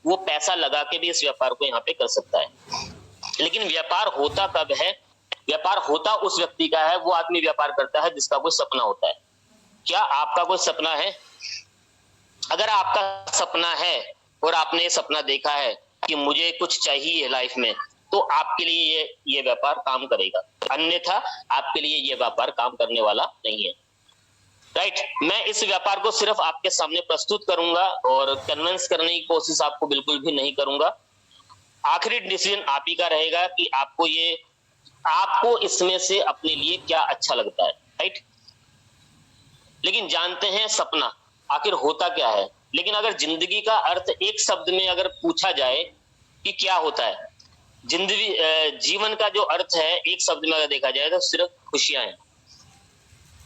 वो पैसा लगा के भी इस व्यापार को यहाँ पे कर सकता है। लेकिन व्यापार होता कब है? व्यापार होता उस व्यक्ति का है, वो आदमी व्यापार करता है जिसका कोई सपना होता है। क्या आपका कोई सपना है? अगर आपका सपना है और आपने ये सपना देखा है कि मुझे कुछ चाहिए लाइफ में, तो आपके लिए ये व्यापार काम करेगा, अन्यथा आपके लिए ये व्यापार काम करने वाला नहीं है। राइट, मैं इस व्यापार को सिर्फ आपके सामने प्रस्तुत करूंगा और कन्विंस करने की कोशिश आपको बिल्कुल भी नहीं करूंगा। आखिरी डिसीजन आप ही का रहेगा कि आपको इसमें से अपने लिए क्या अच्छा लगता है। राइट, लेकिन जानते हैं सपना आखिर होता क्या है, लेकिन अगर जिंदगी का अर्थ एक शब्द में अगर पूछा जाए कि क्या होता है, जिंदगी जीवन का जो अर्थ है एक शब्द में अगर देखा जाए तो सिर्फ खुशियां हैं।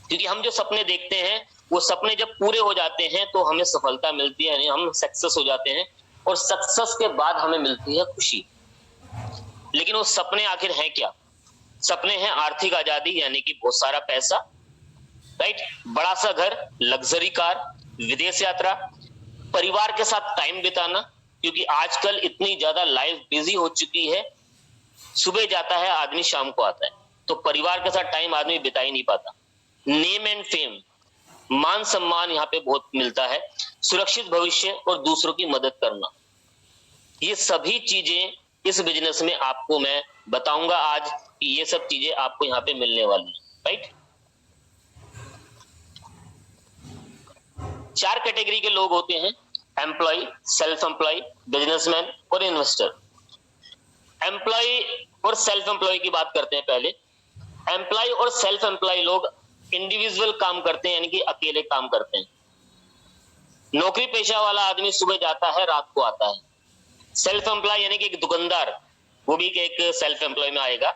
क्योंकि हम जो सपने देखते हैं वो सपने जब पूरे हो जाते हैं तो हमें सफलता मिलती है, यानी हम सक्सेस हो जाते हैं, और सक्सेस के बाद हमें मिलती है खुशी। लेकिन वो सपने आखिर हैं क्या? सपने हैं आर्थिक आजादी, यानी कि बहुत सारा पैसा, राइट, बड़ा सा घर, लग्जरी कार, विदेश यात्रा, परिवार के साथ टाइम बिताना, क्योंकि आजकल इतनी ज्यादा लाइफ बिजी हो चुकी है, सुबह जाता है आदमी शाम को आता है, तो परिवार के साथ टाइम आदमी बिता ही नहीं पाता। नेम एंड फेम, मान सम्मान यहाँ पे बहुत मिलता है, सुरक्षित भविष्य और दूसरों की मदद करना, ये सभी चीजें इस बिजनेस में आपको मैं बताऊंगा आज कि ये सब चीजें आपको यहाँ पे मिलने वाली है। राइट, 4 कैटेगरी के लोग होते हैं, एम्प्लॉय, सेल्फ एम्प्लॉय, बिजनेसमैन और इन्वेस्टर। एम्प्लॉय और सेल्फ एम्प्लॉय की बात करते हैं पहले। एम्प्लॉय और सेल्फ एम्प्लॉय लोग इंडिविजुअल काम करते हैं, यानी कि अकेले काम करते हैं। नौकरी पेशा वाला आदमी सुबह जाता है, रात को आता है। सेल्फ एम्प्लॉय यानी कि एक दुकानदार, वो भी एक सेल्फ एम्प्लॉय में आएगा,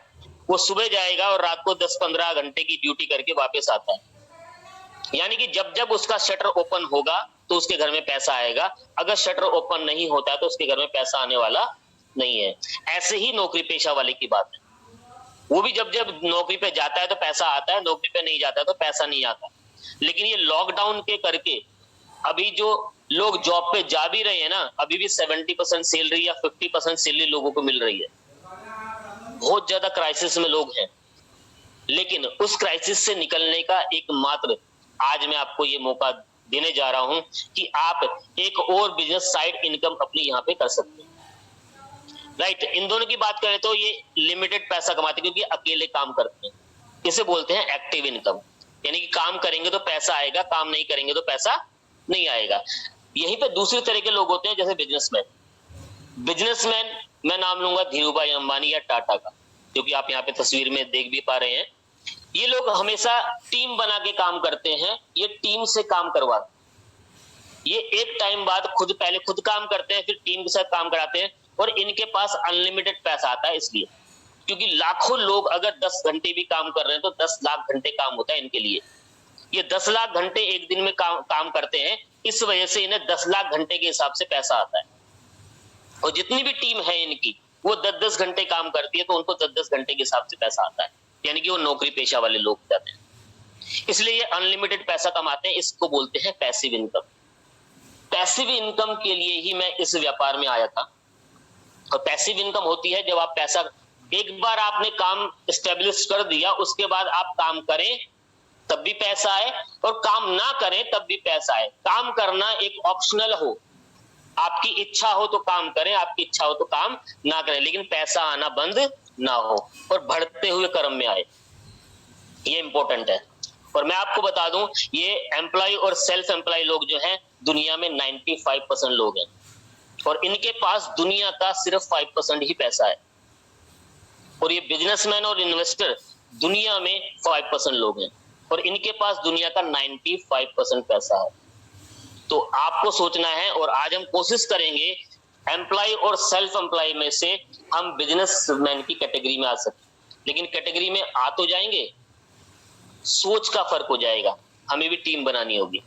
वो सुबह जाएगा और रात को 10-15 घंटे की ड्यूटी करके वापस आता है। यानी कि जब जब उसका शटर ओपन होगा तो उसके घर में पैसा आएगा, अगर शटर ओपन नहीं होता है तो उसके घर में पैसा आने वाला नहीं है। ऐसे ही नौकरी पेशा वाले की बात है, वो भी जब जब नौकरी पे जाता है तो पैसा आता है, नौकरी पे नहीं जाता है तो पैसा नहीं आता। लेकिन ये लॉकडाउन के करके अभी जो लोग जॉब पे जा भी रहे हैं ना, अभी भी 70% सैलरी या 50% सैलरी लोगों को मिल रही है। बहुत ज्यादा क्राइसिस में लोग हैं, लेकिन उस क्राइसिस से निकलने का एकमात्र आज मैं आपको ये मौका देने जा रहा हूं कि आप एक और बिजनेस साइड इनकम अपनी यहाँ पे कर सकते हैं। राइट, इन दोनों की बात करें तो ये लिमिटेड पैसा कमाते हैं क्योंकि अकेले काम करते हैं। इसे बोलते हैं एक्टिव इनकम, यानी कि काम करेंगे तो पैसा आएगा, काम नहीं करेंगे तो पैसा नहीं आएगा। यहीं पे दूसरे तरह के लोग होते हैं जैसे बिजनेसमैन। बिजनेसमैन मैं नाम लूंगा धीरूभाई अंबानी या टाटा का, क्योंकि आप यहाँ पे तस्वीर में देख भी पा रहे हैं। ये लोग हमेशा टीम बना के काम करते हैं, ये टीम से काम करवाते हैं। ये एक टाइम बाद पहले खुद काम करते हैं, फिर टीम के साथ काम कराते हैं, और इनके पास अनलिमिटेड पैसा आता है। इसलिए क्योंकि लाखों लोग अगर 10 घंटे भी काम कर रहे हैं तो 10 लाख घंटे काम होता है इनके लिए। ये 10 लाख घंटे एक दिन में काम करते हैं, इस वजह से इन्हें 10 लाख घंटे के हिसाब से पैसा आता है। और जितनी भी टीम है इनकी, वो 10-10 घंटे काम करती है, तो उनको 10-10 घंटे के हिसाब से पैसा आता है, यानी कि वो नौकरी पेशा वाले लोग जाते हैं। इसलिए ये अनलिमिटेड पैसा कमाते हैं, इसको बोलते हैं पैसिव इनकम। पैसिव इनकम के लिए ही मैं इस व्यापार में आया था। और पैसिव इनकम होती है जब आप पैसा, एक बार आपने काम स्टेब्लिश कर दिया, उसके बाद आप काम करें तब भी पैसा आए और काम ना करें तब भी पैसा आए। काम करना एक ऑप्शनल हो, आपकी इच्छा हो तो काम करें, आपकी इच्छा हो तो काम ना करें, लेकिन पैसा आना बंद ना हो और बढ़ते हुए क्रम में आए, ये इंपॉर्टेंट है। और मैं आपको बता दूं, ये एम्प्लॉय और सेल्फ एम्प्लॉय लोग जो हैं दुनिया में 95% लोग हैं, और इनके पास दुनिया का सिर्फ 5% ही पैसा है। और ये बिजनेसमैन और इन्वेस्टर दुनिया में 5% लोग हैं, और इनके पास दुनिया का 95% पैसा है। तो आपको सोचना है, और आज हम कोशिश करेंगे एम्प्लॉय और सेल्फ एम्प्लॉय में से हम बिजनेसमैन की कैटेगरी में आ सकते। लेकिन कैटेगरी में आ तो जाएंगे, सोच का फर्क हो जाएगा, हमें भी टीम बनानी होगी।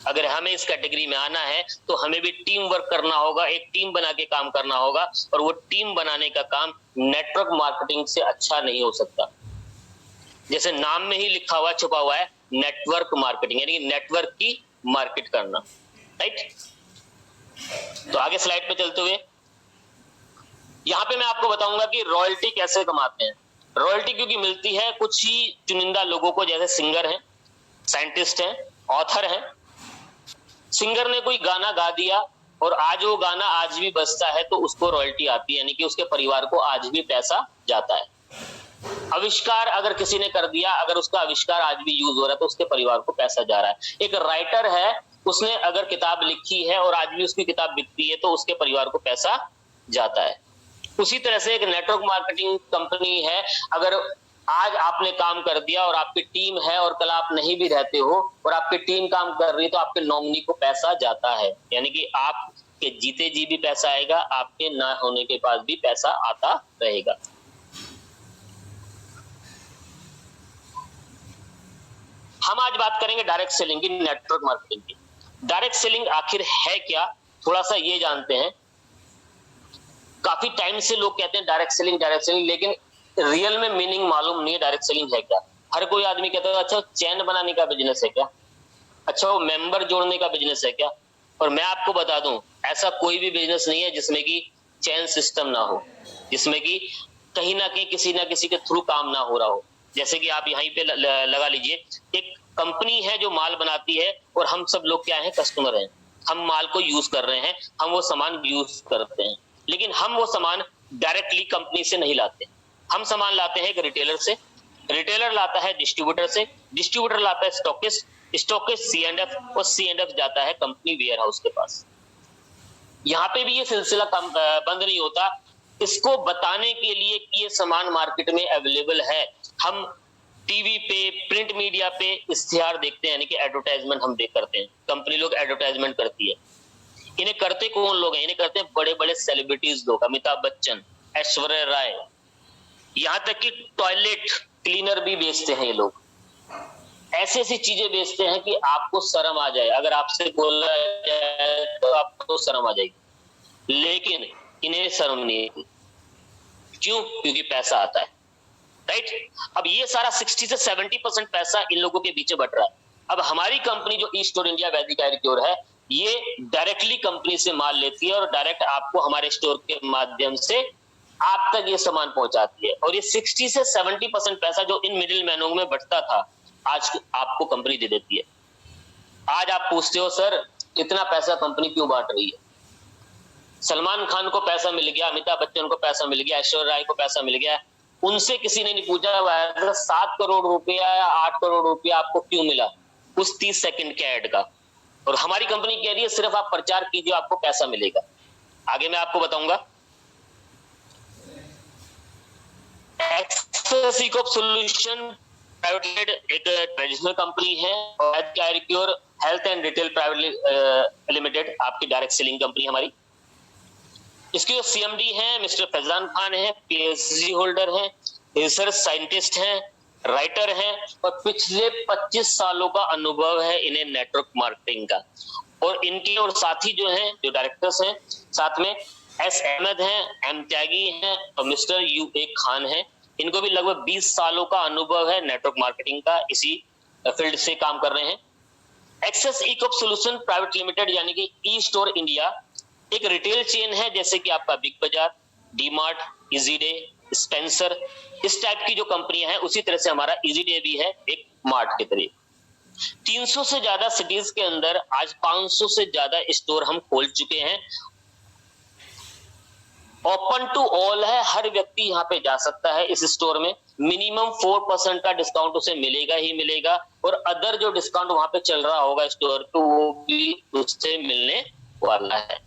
अगर हमें इस कैटेगरी में आना है तो हमें भी टीम वर्क करना होगा, एक टीम बना के काम करना होगा, और वो टीम बनाने का काम नेटवर्क मार्केटिंग से अच्छा नहीं हो सकता। जैसे नाम में ही लिखा हुआ छुपा हुआ है, नेटवर्क मार्केटिंग, यानी नेटवर्क की मार्केट करना। राइट, तो आगे स्लाइड पे चलते हुए यहां पे मैं आपको बताऊंगा कि रॉयल्टी कैसे कमाते हैं। रॉयल्टी क्योंकि मिलती है कुछ ही चुनिंदा लोगों को, जैसे सिंगर हैं, साइंटिस्ट हैं, ऑथर हैं। सिंगर ने कोई गाना गा दिया और आज वो गाना आज भी बजता है तो उसको रॉयल्टी आती है, यानी कि उसके परिवार को आज भी पैसा जाता है। आविष्कार अगर किसी ने कर दिया, अगर उसका आविष्कार आज भी यूज हो रहा है तो उसके परिवार को पैसा जा रहा है। एक राइटर है, उसने अगर किताब लिखी है और आज भी उसकी किताब बिकती है तो उसके परिवार को पैसा जाता है। उसी तरह से एक नेटवर्क मार्केटिंग कंपनी है, अगर आज आपने काम कर दिया और आपकी टीम है और कल आप नहीं भी रहते हो और आपकी टीम काम कर रही है तो आपके नॉमिनी को पैसा जाता है, यानी कि आपके जीते जी भी पैसा आएगा, आपके ना होने के बाद भी पैसा आता रहेगा। हम आज बात करेंगे डायरेक्ट सेलिंग की, नेटवर्क मार्केटिंग की। डायरेक्ट सेलिंग आखिर है क्या, थोड़ा सा ये जानते हैं। काफी टाइम से लोग कहते हैं डायरेक्ट सेलिंग, लेकिन रियल में मीनिंग मालूम नहीं है डायरेक्ट सेलिंग है क्या। हर कोई आदमी कहता है अच्छा चैन बनाने का बिजनेस है क्या, अच्छा वो मेंबर जोड़ने का बिजनेस है क्या। और मैं आपको बता दूं, ऐसा कोई भी बिजनेस नहीं है जिसमें कि चैन सिस्टम ना हो, जिसमें कि कहीं ना कहीं किसी ना किसी के थ्रू काम ना हो रहा हो। जैसे कि आप यहीं पे लगा लीजिए, एक कंपनी है जो माल बनाती है और हम सब लोग क्या है, कस्टमर हैं। हम माल को यूज कर रहे हैं, हम वो सामान यूज करते हैं, लेकिन हम वो सामान डायरेक्टली कंपनी से नहीं लाते। हम सामान लाते हैं एक रिटेलर से, रिटेलर लाता है डिस्ट्रीब्यूटर से, डिस्ट्रीब्यूटर लाता है स्टॉकिस्ट, स्टॉकिस्ट C&F और C&F जाता है कंपनी वेयर हाउस के पास। यहाँ पे भी ये सिलसिला बंद नहीं होता। इसको बताने के लिए कि ये सामान मार्केट में अवेलेबल है, हम टीवी पे, प्रिंट मीडिया पे इश्तिहार देखते हैं, यानी कि एडवर्टाइजमेंट हम देख करते हैं। कंपनी लोग एडवर्टाइजमेंट करती है। इन्हें करते कौन लोग हैं, इन्हें करते हैं बड़े बड़े सेलिब्रिटीज लोग, अमिताभ बच्चन, ऐश्वर्या राय, यहां तक कि टॉयलेट क्लीनर भी बेचते हैं ये लोग। ऐसी ऐसी चीजें बेचते हैं कि आपको शर्म आ जाए, अगर आपसे बोला जाए तो आपको शर्म आ जाएगी, लेकिन इन्हें शर्म नहीं है। क्यों? क्योंकि पैसा आता है, राइट। अब ये सारा 60 से 70% पैसा इन लोगों के पीछे बट रहा है। अब हमारी कंपनी जो ई स्टोर इंडिया वैदिक एग्रीक्योर है, ये डायरेक्टली कंपनी से माल लेती है और डायरेक्ट आपको हमारे स्टोर के माध्यम से आप तक ये सामान पहुंचाती है। और ये 60 से 70% पैसा जो इन मिडिल मैनों में बटता था, आज आपको कंपनी दे देती है। आज आप पूछते हो सर इतना पैसा कंपनी क्यों बांट रही है? सलमान खान को पैसा मिल गया, अमिताभ बच्चन को पैसा मिल गया, ऐश्वर्या राय को पैसा मिल गया, उनसे किसी ने नहीं पूछा 7 करोड़ रुपया या 8 करोड़ रुपया आपको क्यों मिला उस 30 सेकंड के ऐड का। और हमारी कंपनी कह रही है सिर्फ आप प्रचार कीजिए, आपको पैसा मिलेगा। आगे मैं आपको बताऊंगा। एक्सेस इकोप सॉल्यूशन प्राइवेट लिमिटेड एक ट्रेडिशनल कंपनी है और एग्रीक्योर health and retail private limited आपकी डायरेक्ट सेलिंग कंपनी हमारी। इसके जो CMD हैं मिस्टर फैजान खान है, PhD होल्डर हैं, रिसर्च साइंटिस्ट हैं, राइटर हैं और पिछले 25 सालों का अनुभव है इन्हें नेटवर्क मार्केटिंग का। और इनके और साथी जो हैं, जो डायरेक्टर्स हैं, साथ में S अहमद हैं, M त्यागी हैं और मिस्टर UA खान हैं। इनको भी लगभग 20 सालों का अनुभव है नेटवर्क मार्केटिंग का, इसी फील्ड से काम कर रहे हैं। एक्सेस इकोप सॉल्यूशन प्राइवेट लिमिटेड यानी कि ई स्टोर इंडिया एक रिटेल चेन है, जैसे कि आपका बिग बाजार, डीमार्ट, इजी डे, स्पेंसर, इस टाइप की जो कंपनियां हैं, उसी तरह से हमारा इजी डे भी है एक मार्ट के करीब। 300 से ज्यादा सिटीज के अंदर आज 500 से ज्यादा स्टोर हम खोल चुके हैं। ओपन टू ऑल है, हर व्यक्ति यहाँ पे जा सकता है। इस स्टोर में मिनिमम 4% का डिस्काउंट उसे मिलेगा ही मिलेगा और अदर जो डिस्काउंट वहां पे चल रहा होगा स्टोर पे वो भी उससे मिलने वाला है।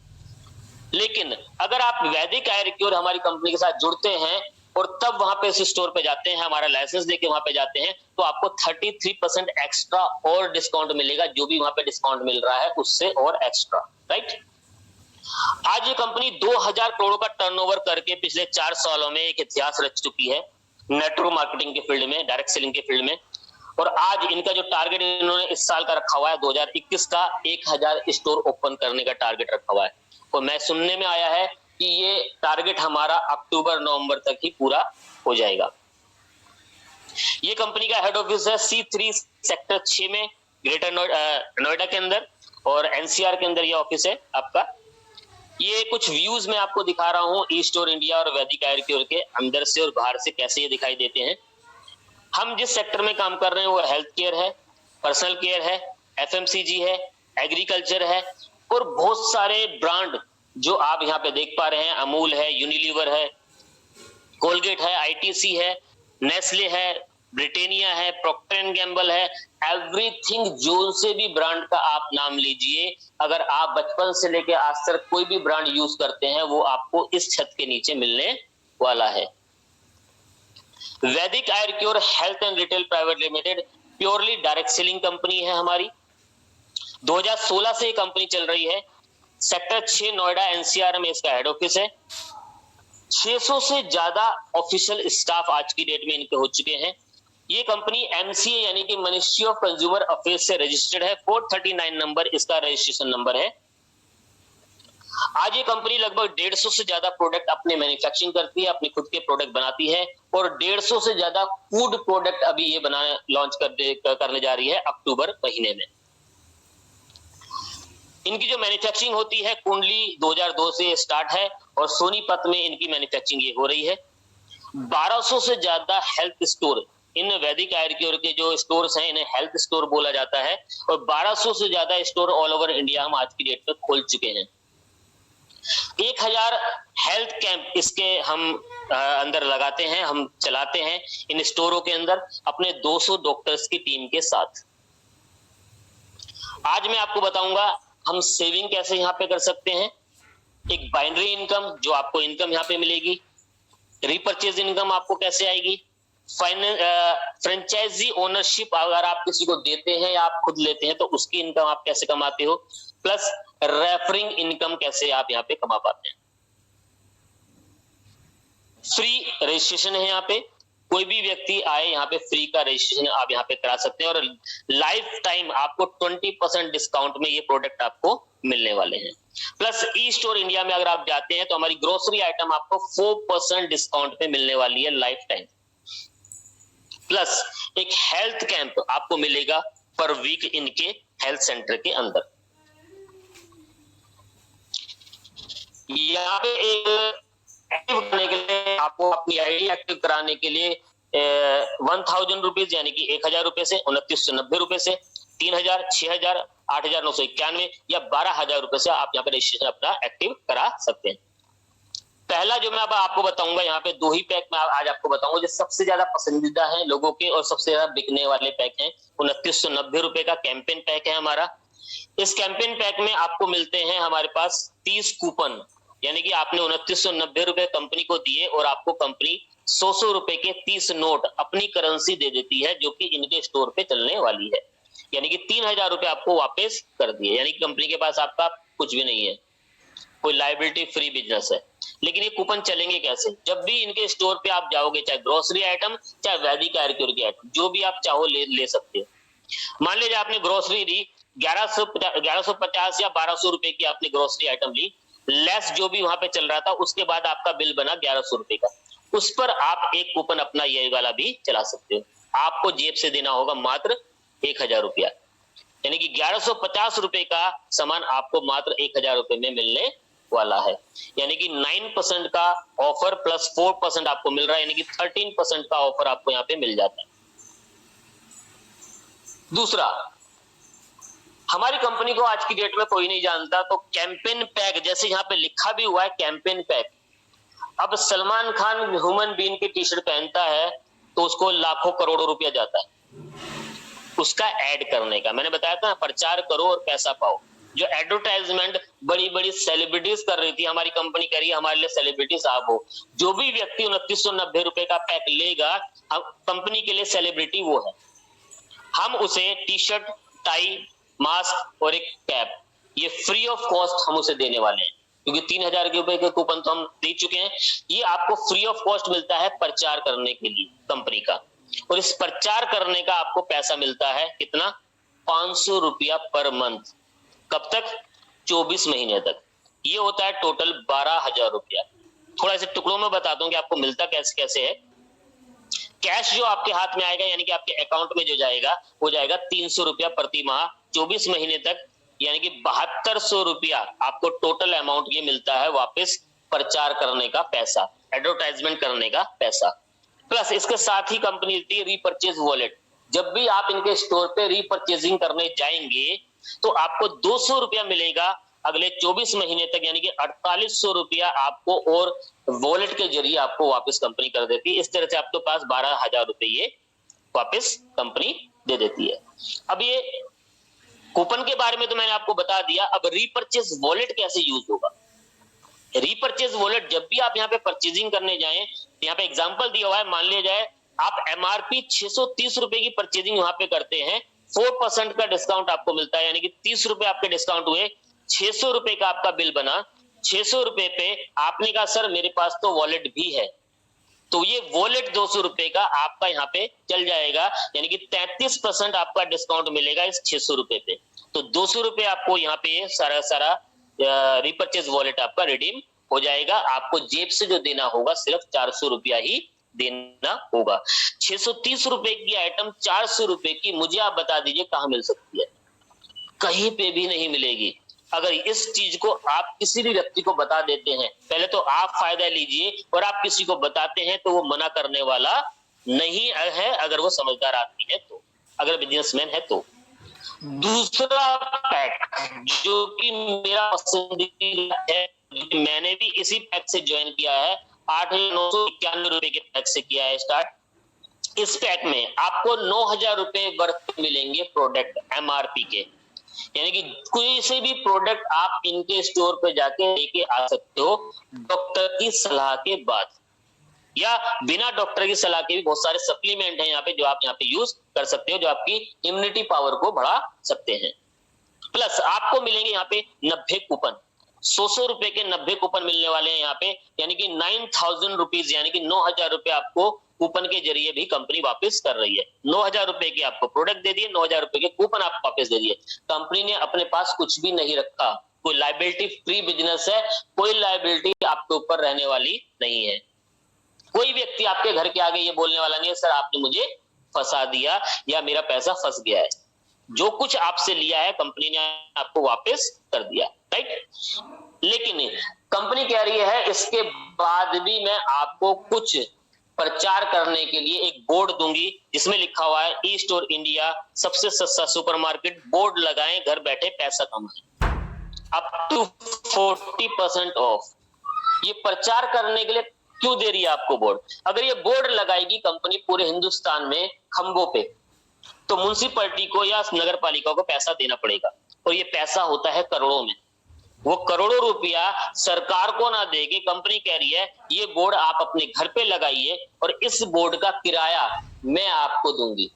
लेकिन अगर आप वैदिक एग्रीक्योर हमारी कंपनी के साथ जुड़ते हैं और तब वहां पे इस स्टोर पे जाते हैं, हमारा लाइसेंस देके वहां पे जाते हैं, तो आपको 33% एक्स्ट्रा और डिस्काउंट मिलेगा, जो भी वहां पे डिस्काउंट मिल रहा है उससे और एक्स्ट्रा, राइट। आज ये कंपनी 2000 करोड़ का टर्नओवर करके पिछले 4 सालों में एक इतिहास रच चुकी है नेटवर्क मार्केटिंग के फील्ड में, डायरेक्ट सेलिंग के फील्ड में। और आज इनका जो टारगेट इन्होंने इस साल का रखा हुआ है 2021 का 1000 स्टोर ओपन करने का टारगेट रखा हुआ है। और मैं सुनने में आया है कि ये टारगेट हमारा अक्टूबर-नवंबर तक ही पूरा हो जाएगा। ये कंपनी का हेड ऑफिस है C3 सेक्टर 6 में, ग्रेटर नोएडा के अंदर, और NCR के अंदर ये ऑफिस है आपका। ये कुछ व्यूज मैं आपको दिखा रहा हूँ ई-स्टोर इंडिया और वैदिक आयुर्क्योर के अंदर से और बाहर से कैसे ये दिखाई देते हैं। हम जिस सेक्टर में काम कर रहे हैं वो हेल्थ केयर है, पर्सनल केयर है, एफएमसीजी है, एग्रीकल्चर है और बहुत सारे ब्रांड जो आप यहाँ पे देख पा रहे हैं, अमूल है, यूनिलीवर है, कोलगेट है, आईटीसी है, नेस्ले है, ब्रिटेनिया है, प्रॉक्टर एंड गैम्बल है, एवरीथिंग जो से भी ब्रांड का आप नाम लीजिए, अगर आप बचपन से लेके आज तक कोई भी ब्रांड यूज करते हैं वो आपको इस छत के नीचे मिलने वाला है। Vedic Ayurcure health and retail private limited purely direct selling company है हमारी। 2016 से ये कंपनी चल रही है। सेक्टर 6 नोएडा एनसीआर में इसका हेड ऑफिस है। 600 से ज्यादा ऑफिशियल स्टाफ आज की डेट में इनके हो चुके हैं। ये कंपनी एमसीए यानी कि मिनिस्ट्री ऑफ कंज्यूमर अफेयर्स से रजिस्टर्ड है। 439 नंबर इसका रजिस्ट्रेशन नंबर है। आज ये कंपनी लगभग 150 से ज्यादा प्रोडक्ट अपने मैन्युफैक्चरिंग करती है, अपने खुद के प्रोडक्ट बनाती है और 150 से ज्यादा फूड प्रोडक्ट अभी ये लॉन्च करने जा रही है अक्टूबर महीने में। इनकी जो मैन्युफैक्चरिंग होती है कुंडली 2002 से स्टार्ट है और सोनीपत में इनकी मैन्युफैक्चरिंग ये हो रही है। 1200 से ज्यादा हेल्थ स्टोर, इन वैदिक आयुर्क्योर के जो स्टोर्स हैं इन्हें हेल्थ स्टोर बोला जाता है और 1200 से ज्यादा स्टोर ऑल ओवर इंडिया हम आज की डेट में खोल चुके हैं। 1000 हेल्थ कैंप इसके हम अंदर लगाते हैं, हम चलाते हैं इन स्टोरों के अंदर अपने 200 डॉक्टर्स की टीम के साथ। आज मैं आपको बताऊंगा हम सेविंग कैसे यहाँ पे कर सकते हैं, एक बाइनरी इनकम जो आपको इनकम यहाँ पे मिलेगी, रिपर्चेज इनकम आपको कैसे आएगी, फ्रेंचाइजी ओनरशिप अगर आप किसी को देते हैं या आप खुद लेते हैं तो उसकी इनकम आप कैसे कमाते हो, प्लस रेफरिंग इनकम कैसे आप यहाँ पे कमा पाते हैं। फ्री रजिस्ट्रेशन है यहाँ पे, कोई भी व्यक्ति आए यहाँ पे फ्री का रजिस्ट्रेशन आप यहाँ पे करा सकते हैं और लाइफ टाइम आपको 20% डिस्काउंट में ये प्रोडक्ट आपको मिलने वाले हैं। प्लस ई स्टोर इंडिया में अगर आप जाते हैं तो हमारी ग्रोसरी आइटम आपको 4% डिस्काउंट में मिलने वाली है लाइफ टाइम। प्लस एक हेल्थ कैंप आपको मिलेगा पर वीक इनके हेल्थ सेंटर के अंदर। यहाँ पे एक एक्टिव करने के लिए आपको अपनी आईडी एक्टिव कराने के लिए 1000 रुपीज यानी कि 1000 रुपए से 2990 रुपए से 3000, 6000, 8991 या 12000 रुपए से आप यहाँ पे रजिस्ट्रेशन अपना एक्टिव करा सकते हैं। पहला जो मैं अब आपको बताऊंगा यहाँ पे 2 ही पैक में आज आपको बताऊंगा जो सबसे ज्यादा पसंदीदा है लोगों के और सबसे ज्यादा बिकने वाले पैक हैं। 2990 रुपए का कैंपेन पैक है हमारा। इस कैंपेन पैक में आपको मिलते हैं हमारे पास 30 कूपन, यानी कि आपने 2990 रुपए कंपनी को दिए और आपको कंपनी 100 रुपए के 30 नोट अपनी करेंसी दे देती है जो कि इनके स्टोर पे चलने वाली है, यानी कि 3000 रुपए आपको वापस कर दिए, यानी कि कंपनी के पास आपका कुछ भी नहीं है, कोई लायबिलिटी फ्री बिजनेस है। लेकिन ये कूपन चलेंगे कैसे? जब भी इनके स्टोर पे आप जाओगे, चाहे ग्रोसरी आइटम चाहे वैदिक आयुर्क्योर की आइटम जो भी आप चाहो ले सकते हो। मान लीजिए आपने ग्रोसरी दी 1150 या 1200 रुपए की आपने ग्रोसरी आइटम ली, लेस जो भी वहां पे चल रहा था उसके बाद आपका बिल बना 1100 रुपए का, उस पर आप एक कूपन अपना ये वाला भी चला सकते हो। आपको जेब से देना होगा मात्र 1000 रुपया, यानी कि 1150 रुपए का सामान आपको मात्र 1000 रुपए में मिलने वाला है, यानी कि 9% का ऑफर प्लस 4% आपको मिल रहा है, यानी कि 13% का ऑफर आपको यहाँ पे मिल जाता है। दूसरा, हमारी कंपनी को आज की डेट में कोई नहीं जानता, तो कैंपेन पैक जैसे यहाँ पे लिखा भी हुआ है कैंपेन पैक। अब सलमान खान ह्यूमन बीइंग की टी शर्ट पहनता है तो उसको लाखों करोड़ों रुपया जाता है उसका ऐड करने का। मैंने बताया था ना, प्रचार करो और पैसा पाओ। जो एडवर्टाइजमेंट बड़ी बड़ी सेलिब्रिटीज कर रही थी, हमारी कंपनी कह रही है हमारे लिए सेलिब्रिटीज आप हो। जो भी व्यक्ति 2990 रुपए का पैक लेगा, हम कंपनी के लिए सेलिब्रिटी वो है। हम उसे टी शर्ट, टाई, मास्क और एक कैप ये फ्री ऑफ कॉस्ट हम उसे देने वाले हैं, क्योंकि 3000 रुपए के कूपन तो हम दे चुके हैं। ये आपको फ्री ऑफ कॉस्ट मिलता है प्रचार करने के लिए कंपनी का, और इस प्रचार करने का आपको पैसा मिलता है कितना? 500 रुपया पर मंथ। कब तक? 24 महीने तक। ये होता है टोटल 12000 रुपया। थोड़ा से टुकड़ों में बताता हूं कि आपको मिलता कैसे कैसे है। कैश जो आपके हाथ में आएगा, यानी कि आपके अकाउंट में जो जाएगा वो जाएगा 300 रुपया प्रति माह 24 महीने तक। यानी कि 7200 रुपया आपको टोटल अमाउंट ये मिलता है वापस प्रचार करने का पैसा, एडवर्टाइजमेंट करने का पैसा। प्लस इसके साथ ही कंपनी देती है रीपरचेज वॉलेट। जब भी आप इनके स्टोर पे रीपरचेजिंग करने जाएंगे तो आपको 200 रुपया मिलेगा अगले 24 महीने तक, यानी कि 4800 रुपया आपको और वॉलेट के जरिए आपको वापस कंपनी कर देती है। इस तरह से आपके पास 12,000 रुपए ये वापस कंपनी दे देती है। अब ये कूपन के बारे में तो मैंने आपको बता दिया। अब रीपरचेज वॉलेट कैसे यूज होगा? रीपरचेज वॉलेट जब भी आप यहाँ पे परचेजिंग करने जाएं, यहाँ पे एग्जांपल दिया हुआ है, मान लिया जाए आप एमआरपी 630 रुपए की परचेजिंग यहाँ पे करते हैं, 4% का डिस्काउंट आपको मिलता है, यानी कि 30 रुपए आपके डिस्काउंट हुए, 600 रुपए का आपका बिल बना। 600 रुपए पे आपने कहा सर मेरे पास तो वॉलेट भी है, तो ये वॉलेट 200 रुपए का आपका यहाँ पे चल जाएगा, यानी कि 33% आपका डिस्काउंट मिलेगा इस 600 रुपए पे। तो 200 रुपए आपको यहाँ पे सारा रिपर्चेज वॉलेट आपका रिडीम हो जाएगा। आपको जेब से जो देना होगा सिर्फ 400 रुपया ही देना होगा। 630 रुपए की आइटम 400 रुपए की, मुझे आप बता दीजिए कहां मिल सकती है? कहीं पे भी नहीं मिलेगी। अगर इस चीज को आप किसी भी व्यक्ति को बता देते हैं, पहले तो आप फायदा लीजिए, और आप किसी को बताते हैं तो वो मना करने वाला नहीं है, अगर वो समझदार आदमी है तो, अगर बिजनेसमैन है तो। दूसरा पैक जो कि मेरा पसंदीदा है, मैंने भी इसी पैक से ज्वाइन किया है, 8,991 रुपए के पैक से किया है स्टार्ट। इस पैक में आपको 9,000 रुपए वर्थ मिलेंगे प्रोडक्ट एमआरपी के, यानी कि कोई से भी प्रोडक्ट आप इनके स्टोर पे जाके लेके आ सकते हो डॉक्टर की सलाह के बाद, या बिना डॉक्टर की सलाह के भी बहुत सारे सप्लीमेंट हैं यहाँ पे जो आप यहाँ पे यूज कर सकते हो, जो आपकी इम्यूनिटी पावर को बढ़ा सकते हैं। प्लस आपको मिलेंगे यहाँ पे 90 कूपन, 100 रुपए के 90 कूपन मिलने वाले हैं यहाँ पे, यानी कि 9,000 रुपीज, यानी कि 9,000 रुपए आपको कूपन के जरिए भी कंपनी वापस कर रही है। 9,000 रुपए की आपको प्रोडक्ट दे दिए, 9,000 रुपए के कूपन आप वापस दे दिए। कंपनी ने अपने पास कुछ भी नहीं रखा, कोई लायबिलिटी फ्री बिजनेस है, कोई लायबिलिटी आपके ऊपर रहने वाली नहीं है। कोई व्यक्ति आपके घर के आगे ये बोलने वाला नहीं है सर आपने मुझे फंसा दिया या मेरा पैसा फंस गया है। जो कुछ आपसे लिया है कंपनी ने आपको वापस कर दिया, राइट। लेकिन कंपनी कह रही है इसके बाद भी मैं आपको कुछ प्रचार करने के लिए एक बोर्ड दूंगी जिसमें लिखा हुआ है ई स्टोर इंडिया सबसे सस्ता सुपरमार्केट, बोर्ड लगाएं घर बैठे पैसा कमाएं, अप टू 40% ऑफ। ये प्रचार करने के लिए क्यों दे रही है आपको बोर्ड? अगर ये बोर्ड लगाएगी कंपनी पूरे हिंदुस्तान में खंभों पे, तो म्युनिसिपैलिटी को या नगर पालिका को पैसा देना पड़ेगा, और ये पैसा होता है करोड़ों में। वो करोड़ों रुपया सरकार को ना दे के कंपनी कह रही है ये बोर्ड आप अपने घर पे लगाइए और इस बोर्ड का किराया मैं आपको दूंगी।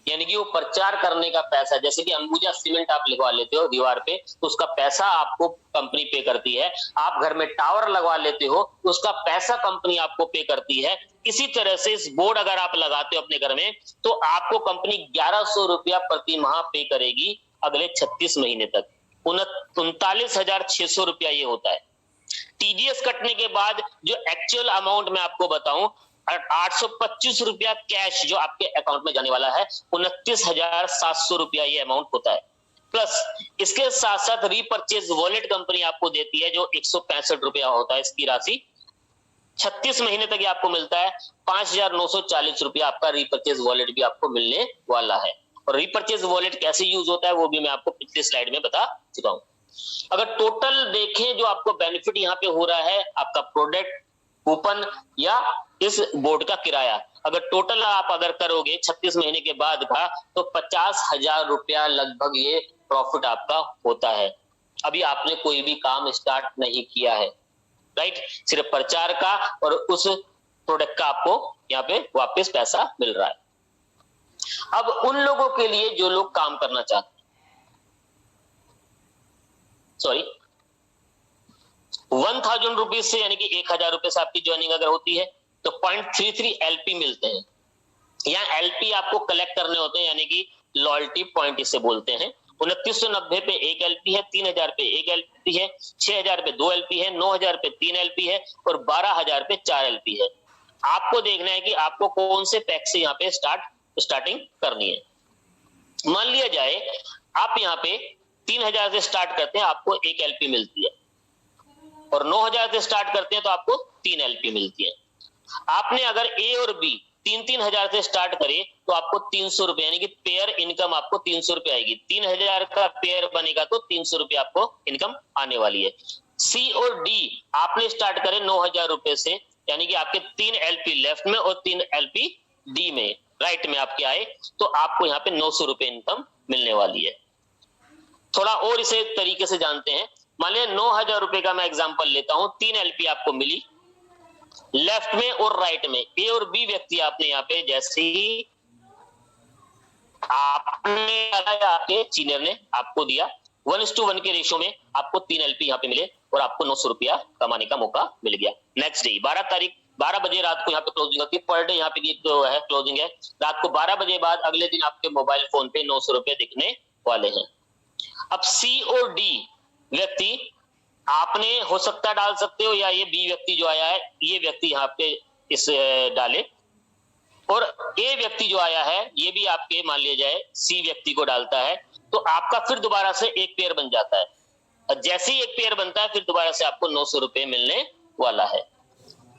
यानी कि वो प्रचार करने का पैसा, जैसे कि अंबुजा सीमेंट आप लिखवा लेते हो दीवार पे तो उसका पैसा आपको कंपनी पे करती है। आप घर में टावर लगवा लेते हो तो उसका पैसा कंपनी आपको पे करती है। इसी तरह से इस बोर्ड अगर आप लगाते हो अपने घर में तो आपको कंपनी 1,100 रुपया प्रति माह पे करेगी अगले 36 महीने तक। 39,600 रुपया ये होता है। टीडीएस कटने के बाद जो एक्चुअल अमाउंट मैं आपको बताऊं, 825 रुपया कैश जो आपके अकाउंट में जाने वाला है, 29,700 रुपया ये अमाउंट होता है। प्लस इसके साथ साथ रीपरचेज वॉलेट कंपनी आपको देती है जो 165 रुपया होता है इसकी राशि। 36 महीने तक ये आपको मिलता है। 5,940 रुपया आपका रीपरचेज वॉलेट भी आपको मिलने वाला है। और रीपरचेज वॉलेट कैसे यूज होता है वो भी मैं आपको पिछली स्लाइड में बता चुका हूं। अगर टोटल देखें जो आपको बेनिफिट यहाँ पे हो रहा है, आपका प्रोडक्ट, कूपन या इस बोर्ड का किराया, अगर टोटल आप अगर करोगे 36 महीने के बाद का तो 50,000 रुपया लगभग ये प्रॉफिट आपका होता है। अभी आपने कोई भी काम स्टार्ट नहीं किया है, राइट, सिर्फ प्रचार का और उस प्रोडक्ट का आपको यहाँ पे वापस पैसा मिल रहा है। अब उन लोगों के लिए जो लोग काम करना चाहते हैं, सॉरी 1,000 रुपीज से यानी कि 1,000 रुपए से आपकी ज्वाइनिंग अगर होती है तो 0.33 एलपी मिलते हैं। यहाँ एलपी आपको कलेक्ट करने होते हैं, यानी कि लॉयल्टी पॉइंट इसे बोलते हैं। 2990 पे 1 एलपी है, 3,000 पे 1 एलपी है, 6,000 पे 2 एलपी है, 9,000 पे 3 एलपी है और 12,000 पे 4 एलपी है। आपको देखना है कि आपको कौन से पैक से यहाँ पे स्टार्टिंग करनी है। मान लिया जाए आप यहाँ पे 3000 से स्टार्ट करते हैं आपको 1 LP मिलती है, और 9000 से स्टार्ट करते हैं तो आपको 3 LP मिलती है। आपने अगर ए और बी 3-3 हजार से स्टार्ट करे तो आपको 300 रुपए, यानी कि पेयर इनकम आपको 300 रुपए आएगी। 3000 का पेयर बनेगा तो 300 रुपए आपको इनकम आने वाली है। सी और डी आपने स्टार्ट करे 9000 रुपए से, यानी कि आपके 3 LP लेफ्ट में और 3 LP डी में, राइट में आपके आए, तो आपको यहाँ पे 900 रुपए इनकम मिलने वाली है। थोड़ा और इसे तरीके से जानते हैं। मान लिया 9000 रुपए का मैं एग्जांपल लेता हूं, 3 LP आपको मिली लेफ्ट में और राइट में। ए और बी व्यक्ति आपने यहाँ पे जैसे ही आपने आपके सीनियर ने आपको दिया 1:1 के रेशियो में आपको 3 LP यहाँ पे मिले और आपको 900 रुपया कमाने का मौका मिल गया। नेक्स्ट डे 12 तारीख 12 बजे रात को यहाँ पे क्लोजिंग होती है। पर डे यहाँ पे जो है क्लोजिंग है रात को 12 बजे बाद अगले दिन आपके मोबाइल फोन पे 900 रुपए दिखने वाले हैं। अब सी और डी व्यक्ति आपने हो सकता डाल सकते हो, या ये बी व्यक्ति जो आया है ये व्यक्ति यहाँ पे इस डाले, और ए व्यक्ति जो आया है ये भी आपके मान लिया जाए सी व्यक्ति को डालता है, तो आपका फिर दोबारा से एक पेयर बन जाता है। और जैसे ही एक पेयर बनता है फिर दोबारा से आपको 900 रुपए मिलने वाला है।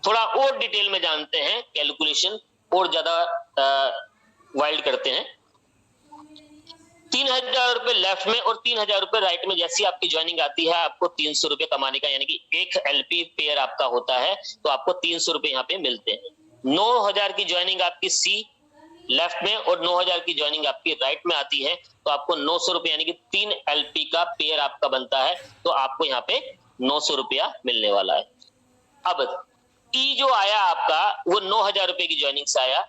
थोड़ा और डिटेल में जानते हैं, कैलकुलेशन और ज्यादा वाइल्ड करते हैं। 3000 रुपए लेफ्ट में और 3000 रुपए राइट में जैसी आपकी ज्वाइनिंग आती है आपको 300 रुपए कमाने का, यानी कि 1 LP पेयर आपका होता है तो आपको 300 रुपए यहाँ पे मिलते हैं। 9000 की ज्वाइनिंग आपकी सी लेफ्ट में और 9000 की ज्वाइनिंग आपकी राइट में आती है तो आपको 900 रुपए यानी कि 3 LP का पेयर आपका बनता है, तो आपको यहाँ पे 900 रुपया मिलने वाला है। अब ई जो आया आपका वो 9000 रुपए की ज्वाइनिंग से आया,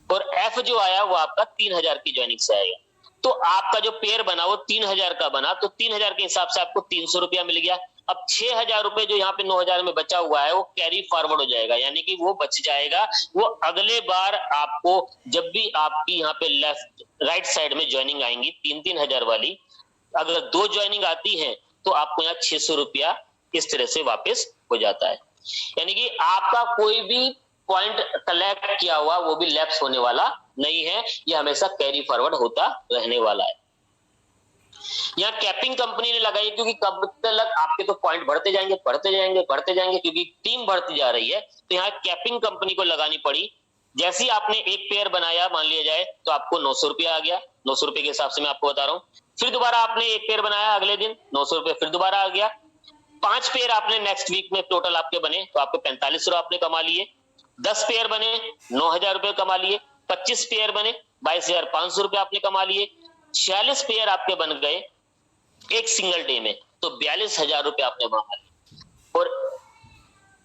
और एफ जो आया वो आपका 3000 की ज्वाइनिंग से आएगा। तो आपका जो पेयर बना वो 3000 का बना, तो 3000 के हिसाब से आपको 300 रुपया मिल गया। अब 6000 रुपए जो यहाँ पे 9000 में बचा हुआ है वो कैरी फॉरवर्ड हो जाएगा, यानी कि वो बच जाएगा। वो अगले बार आपको जब भी आपकी यहाँ पे लेफ्ट राइट साइड में ज्वाइनिंग आएंगी 3-3 हजार वाली, अगर 2 ज्वाइनिंग आती है तो आपको यहाँ 600 रुपया इस तरह से वापस हो जाता है। यानी कि आपका कोई भी पॉइंट कलेक्ट किया हुआ वो भी लैप्स होने वाला नहीं है, यह हमेशा कैरी फॉरवर्ड होता रहने वाला है। यहाँ कैपिंग कंपनी ने लगाई क्योंकि कब तक आपके तो पॉइंट बढ़ते जाएंगे बढ़ते जाएंगे बढ़ते जाएंगे, क्योंकि टीम बढ़ती जा रही है, तो यहाँ कैपिंग कंपनी को लगानी पड़ी। जैसे ही आपने एक पेयर बनाया मान लिया जाए तो आपको 900 रुपया आ गया, 900 रुपए के हिसाब से मैं आपको बता रहा हूँ। फिर दोबारा आपने एक पेयर बनाया अगले दिन 900 रुपए फिर दोबारा आ गया। 5 पेयर आपने नेक्स्ट वीक में टोटल आपके बने तो आपको 45 रुपए आपने कमा लिए। 10 पेयर बने 9000 रुपए कमा लिए। 25 पेयर बने 22,500 रुपए आपने कमा लिए। 46 पेयर आपके बन गए एक सिंगल डे में तो 42,000 रुपए आपने कमा लिए। और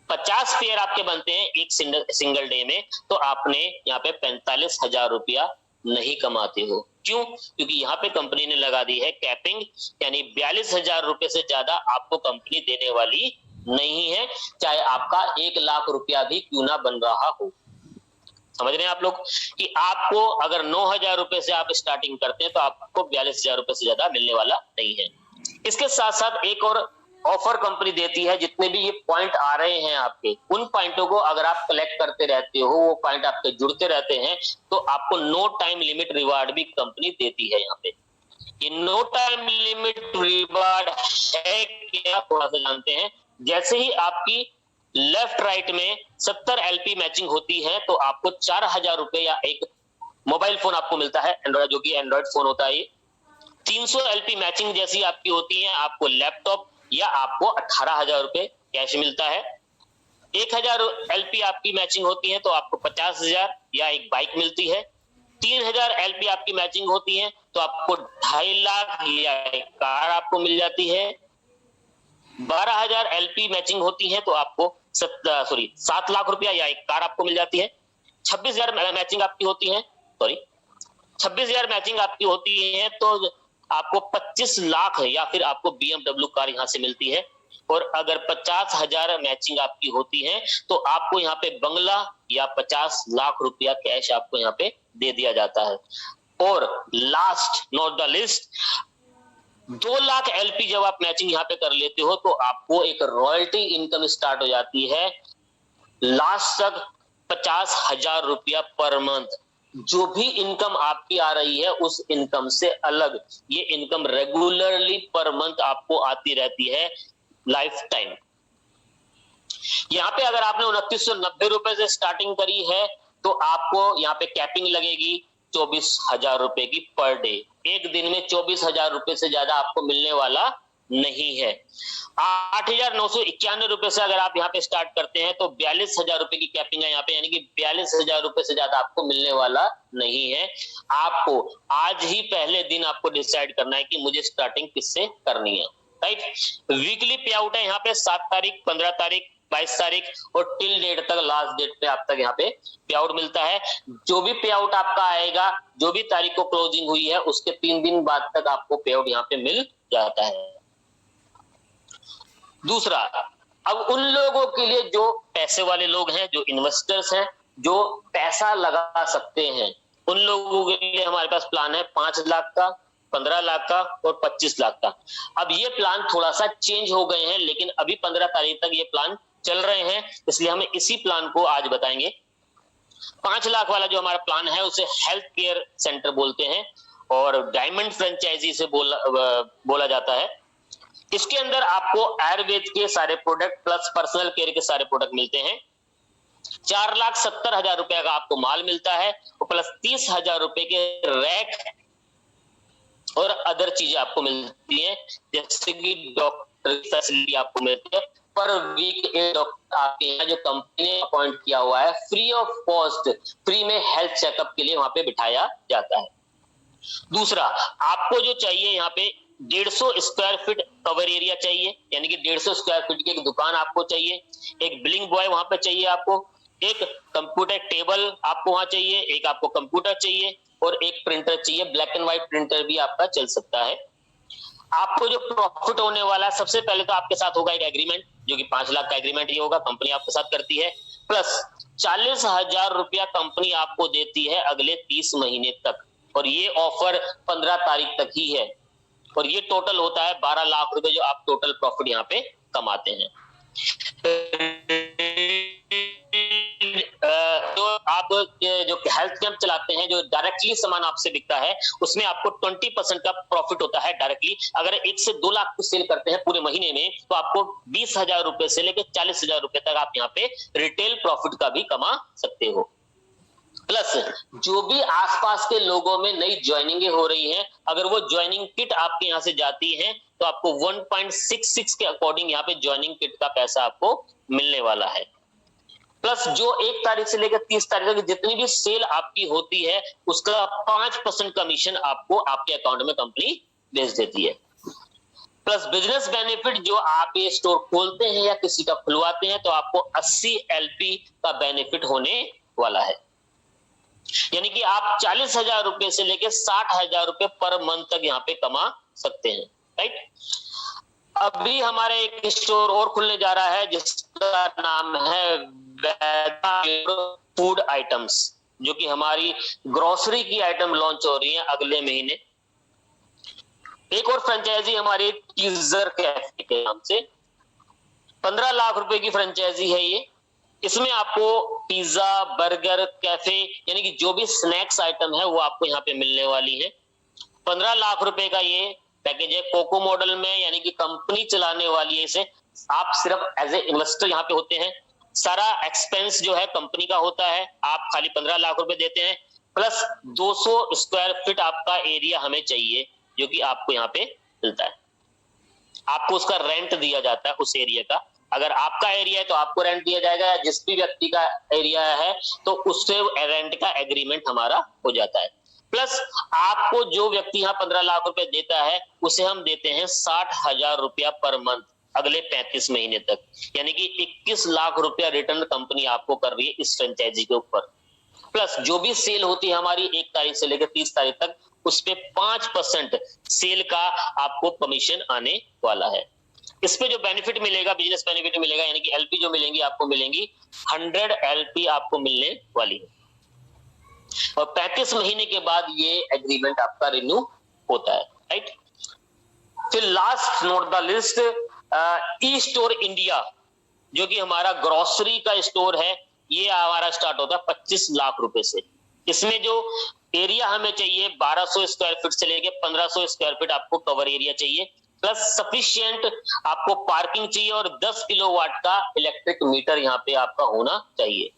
50 पेयर आपके बनते हैं एक सिंगल डे में तो आपने यहाँ पे 45,000 रुपया नहीं कमाते हो। क्यों? क्योंकि यहाँ पे कंपनी ने लगा दी है कैपिंग, यानी 42,000 रुपए से ज्यादा आपको कंपनी देने वाली नहीं है, चाहे आपका 1 लाख रुपया भी क्यों ना बन रहा हो। समझ रहे हैं आप लोग कि आपको अगर 9,000 रुपए से आप स्टार्टिंग करते हैं तो आपको 42,000 रुपए से ज्यादा मिलने वाला नहीं है। इसके साथ साथ एक और ऑफर कंपनी देती है, जितने भी ये पॉइंट आ रहे हैं आपके, उन पॉइंटों को अगर आप कलेक्ट करते रहते हो, वो पॉइंट आपके जुड़ते रहते हैं, तो आपको नो टाइम लिमिट रिवार्ड भी कंपनी देती है। यहाँ पे ये नो टाइम लिमिट रिवार्ड है क्या, थोड़ा सा जानते हैं। जैसे ही आपकी लेफ्ट राइट में 70 LP मैचिंग होती है तो आपको 4,000 रुपए या एक मोबाइल फोन आपको मिलता है एंड्रॉइड, जो कि एंड्रॉइड फोन होता है। 300 LP मैचिंग जैसी आपकी होती है आपको लैपटॉप या आपको 18,000 रुपए कैश मिलता है। 1,000 LP आपकी मैचिंग होती है तो आपको 50,000 या एक बाइक मिलती है। 3,000 LP आपकी मैचिंग होती है तो आपको 2.5 लाख या एक कार आपको मिल जाती है। 12,000 LP मैचिंग होती है तो आपको 7 लाख रुपया या एक कार आपको मिल जाती है। 26,000 मैचिंग आपकी होती है 26,000 मैचिंग आपकी होती है तो आपको 25 लाख या फिर आपको BMW कार यहां से मिलती है। और अगर 50,000 मैचिंग आपकी होती है तो आपको यहाँ पे बंगला या 50 लाख रुपया कैश आपको यहाँ पे दे दिया जाता है। और last not the list, 2 lakh LP जब आप मैचिंग यहाँ पे कर लेते हो तो आपको एक रॉयल्टी इनकम स्टार्ट हो जाती है लास्ट तक 50,000 रुपया पर मंथ। जो भी इनकम आपकी आ रही है उस इनकम से अलग ये इनकम रेगुलरली पर मंथ आपको आती रहती है लाइफ टाइम। यहाँ पे अगर आपने 2990 रुपए से स्टार्टिंग करी है तो आपको यहाँ पे कैपिंग लगेगी 24,000 रुपए की पर डे। एक दिन में 24,000 रुपए से ज्यादा आपको मिलने वाला नहीं है। 8,991 रुपए से अगर आप यहाँ पे स्टार्ट करते हैं तो 42,000 रुपए की कैपिंग है यहाँ पे, यानी कि 42,000 रुपए से ज्यादा आपको मिलने वाला नहीं है। आपको आज ही पहले दिन आपको डिसाइड करना है कि मुझे स्टार्टिंग किससे करनी है, राइट। वीकली पे आउट है यहाँ पे 7 तारीख, 15 तारीख, 22 तारीख और टिल डेट तक, लास्ट डेट पे आप तक यहाँ पे पे आउट मिलता है। जो भी पे आउट आपका आएगा, जो भी तारीख को क्लोजिंग हुई है उसके 3 दिन बाद तक आपको पे आउट यहाँ पे मिल जाता है। दूसरा, अब उन लोगों के लिए जो पैसे वाले लोग हैं, जो इन्वेस्टर्स हैं, जो पैसा लगा सकते हैं, उन लोगों के लिए हमारे पास प्लान है 5 लाख का, 15 लाख का और 25 लाख का। अब ये प्लान थोड़ा सा चेंज हो गए हैं, लेकिन अभी 15 तारीख तक ये प्लान चल रहे हैं, इसलिए हम इसी प्लान को आज बताएंगे। 5 लाख वाला जो हमारा प्लान है उसे हेल्थ केयर सेंटर बोलते हैं और डायमंड फ्रेंचाइजी से बोला जाता है। इसके अंदर आपको आयुर्वेद के सारे प्रोडक्ट प्लस पर्सनल केयर के सारे प्रोडक्ट मिलते हैं। 4,70,000 रुपए का आपको माल मिलता है और प्लस 30,000 रुपए के रैक और अदर चीजें आपको मिलती हैं, जैसे कि डॉक्टर की फैसिलिटी आपको मिलती है। पर वीक एक डॉक्टर आपके यहाँ जो कंपनी ने अपॉइंट किया हुआ है फ्री ऑफ कॉस्ट, फ्री में हेल्थ चेकअप के लिए वहां पे बिठाया जाता है। दूसरा, आपको जो चाहिए यहाँ पे 150 स्क्वायर फीट कवर एरिया चाहिए, यानी कि 150 स्क्वायर फीट की एक दुकान आपको चाहिए, एक बिलिंग बॉय वहां पे चाहिए आपको, एक कंप्यूटर टेबल आपको वहां चाहिए, एक आपको कंप्यूटर चाहिए और एक प्रिंटर चाहिए। ब्लैक एंड व्हाइट प्रिंटर भी आपका चल सकता है। आपको जो प्रॉफिट होने वाला है, सबसे पहले तो आपके साथ होगा एक एग्रीमेंट, जो कि 5 लाख का एग्रीमेंट ही होगा, कंपनी आपके साथ करती है, प्लस 40,000 रुपया कंपनी आपको देती है अगले 30 महीने तक, और ये ऑफर 15 तारीख तक ही है, और ये टोटल होता है 12 लाख रुपए जो आप टोटल प्रॉफिट यहाँ पे कमाते हैं। तो आप जो हेल्थ कैंप चलाते हैं, जो डायरेक्टली सामान आपसे बिकता है, उसमें आपको 20% का प्रॉफिट होता है डायरेक्टली। अगर 1 से 2 लाख को सेल करते हैं पूरे महीने में तो आपको 20,000 रुपए से लेकर 40,000 रुपए तक आप यहाँ पे रिटेल प्रॉफिट का भी कमा सकते हो। प्लस जो भी आसपास के लोगों में नई ज्वाइनिंगें हो रही हैं, अगर वो ज्वाइनिंग किट आपके यहाँ से जाती है तो आपको 1.66 के अकॉर्डिंग यहाँ पे ज्वाइनिंग किट का पैसा आपको मिलने वाला है। प्लस जो 1 तारीख से लेकर 30 तारीख तक जितनी भी सेल आपकी होती है उसका 5% कमीशन आपको आपके अकाउंट में कंपनी भेज देती है। प्लस बिजनेस बेनिफिट, जो आप ये स्टोर खोलते हैं या किसी का खुलवाते हैं तो आपको 80 LP का बेनिफिट होने वाला है, यानी कि आप 40,000 रुपए से लेकर 60,000 रुपए पर मंथ तक यहाँ पे कमा सकते हैं, राइट। अभी हमारे एक स्टोर और खुलने जा रहा है जिसका नाम है वेदा फूड आइटम्स, जो कि हमारी ग्रोसरी की आइटम लॉन्च हो रही है अगले महीने। एक और फ्रेंचाइजी हमारी टीजर कैफे के नाम से, 15 लाख रुपए की फ्रेंचाइजी है ये। इसमें आपको पिज्जा, बर्गर, कैफे, यानी कि जो भी स्नैक्स आइटम है वो आपको यहाँ पे मिलने वाली है। 15 लाख रुपए का ये पैकेज है कोको मॉडल में, यानी कि कंपनी चलाने वाली है इसे। आप सिर्फ एज ए इन्वेस्टर यहाँ पे होते हैं, सारा एक्सपेंस जो है कंपनी का होता है, आप खाली 15 लाख रुपए देते हैं। प्लस 200 स्क्वायर फीट आपका एरिया हमें चाहिए, जो कि आपको यहाँ पे मिलता है। आपको उसका रेंट दिया जाता है उस एरिया का। अगर आपका एरिया है तो आपको रेंट दिया जाएगा, या जिस भी व्यक्ति का एरिया है तो उससे रेंट का एग्रीमेंट हमारा हो जाता है। प्लस आपको जो व्यक्ति यहाँ 15 लाख रुपए देता है उसे हम देते हैं 60,000 रुपया पर मंथ अगले 35 महीने तक, यानी कि 21 लाख रुपया रिटर्न कंपनी आपको कर रही है इस फ्रेंचाइजी के ऊपर। प्लस जो भी सेल होती है हमारी 1 तारीख से लेकर 30 तारीख तक, उस पे 5% सेल का आपको कमीशन आने वाला है। इस पे जो बेनिफिट मिलेगा, बिजनेस बेनिफिट मिलेगा, यानी कि LP जो मिलेंगी आपको मिलेंगी 100 LP आपको मिलने वाली है, और 35 महीने के बाद ये एग्रीमेंट आपका रिन्यू होता है, राइट। फिर last note the list, e store India, जो कि हमारा ग्रोसरी का स्टोर है, ये हमारा स्टार्ट होता है 25 लाख रुपए से। इसमें जो एरिया हमें चाहिए 1200 स्क्वायर फीट से लेके 1500 स्क्वायर फीट आपको कवर एरिया चाहिए, प्लस सफिशिएंट आपको पार्किंग चाहिए और 10 किलोवाट का इलेक्ट्रिक मीटर यहाँ पे आपका होना चाहिए।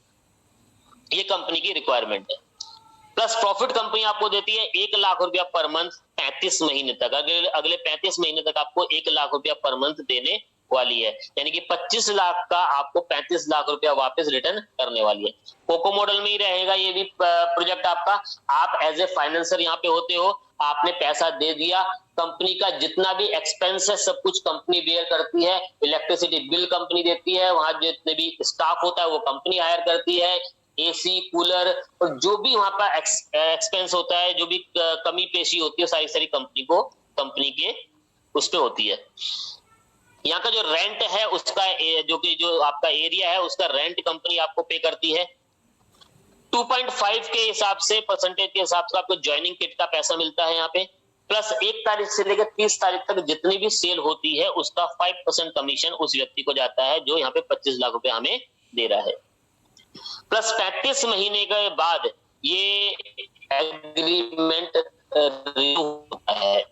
ये कंपनी की रिक्वायरमेंट है। प्लस प्रॉफिट कंपनी आपको देती है 1 लाख रुपया पर मंथ 35 महीने तक। अगले 35 महीने तक आपको 1 लाख रुपया पर मंथ देने वाली है, यानी कि 25 लाख का आपको 35 लाख रुपया वापस रिटर्न करने वाली है। कोको मॉडल में ही रहेगा ये भी प्रोजेक्ट आपका। आप एज ए फाइनेंसर यहाँ पे होते हो, आपने पैसा दे दिया, कंपनी का जितना भी एक्सपेंस है सब कुछ कंपनी बेयर करती है, इलेक्ट्रिसिटी बिल कंपनी देती है, वहां जितने भी स्टाफ होता है वो कंपनी हायर करती है, एसी कूलर और जो भी वहां पर एक्सपेंस होता है, जो भी कमी पेशी होती है, सारी कंपनी के उस पे होती है। यहाँ का जो रेंट है उसका जो आपका एरिया है उसका रेंट कंपनी आपको पे करती है। 2.5 के हिसाब से परसेंटेज के हिसाब से आपको ज्वाइनिंग किट का पैसा मिलता है यहाँ पे। प्लस 1 तारीख से लेकर 30 तारीख तक जितनी भी सेल होती है उसका 5% कमीशन उस व्यक्ति को जाता है जो यहाँ पे 25 लाख रुपए हमें दे रहा है। प्लस 35 महीने के बाद ये एग्रीमेंट रिन्यू होता है।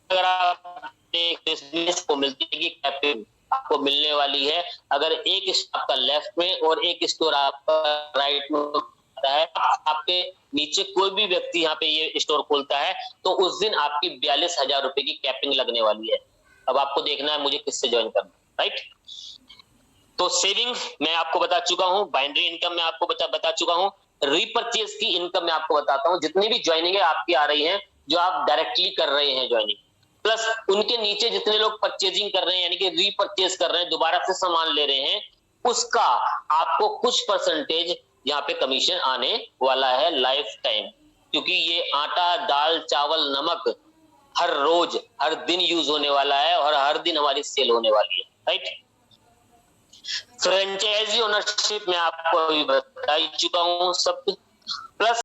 अगर आप बिजनेस को मिलती है कि कैपिटल आपको मिलने वाली है, अगर एक स्टोर आपका लेफ्ट में और एक स्टोर आपका राइट में होता है, आपके नीचे कोई भी व्यक्ति यहाँ पे ये स्टोर खोलता है तो उस दिन आपकी 42,000 रुपए की कैपिंग लगने वाली है। अब आपको देखना है मुझे किससे ज्वाइन करना, राइट। तो सेविंग मैं आपको बता चुका हूं, बाइनरी इनकम मैं आपको बता चुका हूं, रीपर्चेज की इनकम मैं आपको बताता हूं। जितनी भी ज्वाइनिंग है आपकी आ रही है जो आप डायरेक्टली कर रहे हैं ज्वाइनिंग, प्लस उनके नीचे जितने लोग परचेजिंग कर रहे हैं यानी कि रीपर्चेज कर रहे हैं, दोबारा से सामान ले रहे हैं, उसका आपको कुछ परसेंटेज यहाँ पे कमीशन आने वाला है लाइफ टाइम, क्योंकि ये आटा दाल चावल नमक हर रोज हर दिन यूज होने वाला है और हर दिन हमारी सेल होने वाली है, राइट। फ्रेंचाइजी ओनरशिप में आपको अभी बता ही चुका हूं सब। प्लस